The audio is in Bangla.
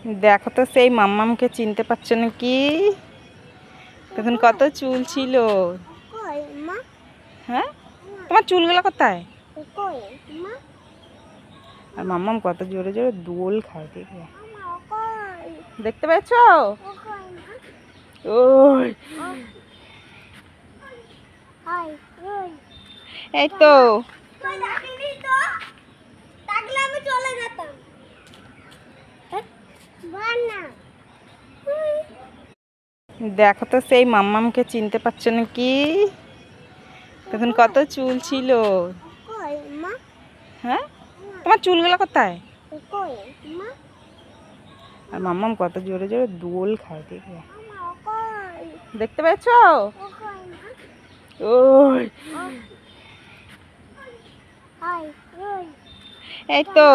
দেখো তো সেই মাম্মামকে চিনতে পারছো নাকি? তখন কত চুল ছিল। হ্যাঁ, তোমার চুলগুলো কোথায়? আর মাম্মাম কত জোরে জোরে দোল খায়, দেখবে। দেখতে পেয়েছ? ওই এই তো। দেখো তো সেই মাম্মামকে চিনতে পারছো নাকি? তখন কত চুল ছিল। হ্যাঁ, তোমার চুলগুলো কোথায়? আর মাম্মাম কত জোরে জোরে দোল খায়, দেখবে। দেখতে পেয়েছ? ওই এই তো।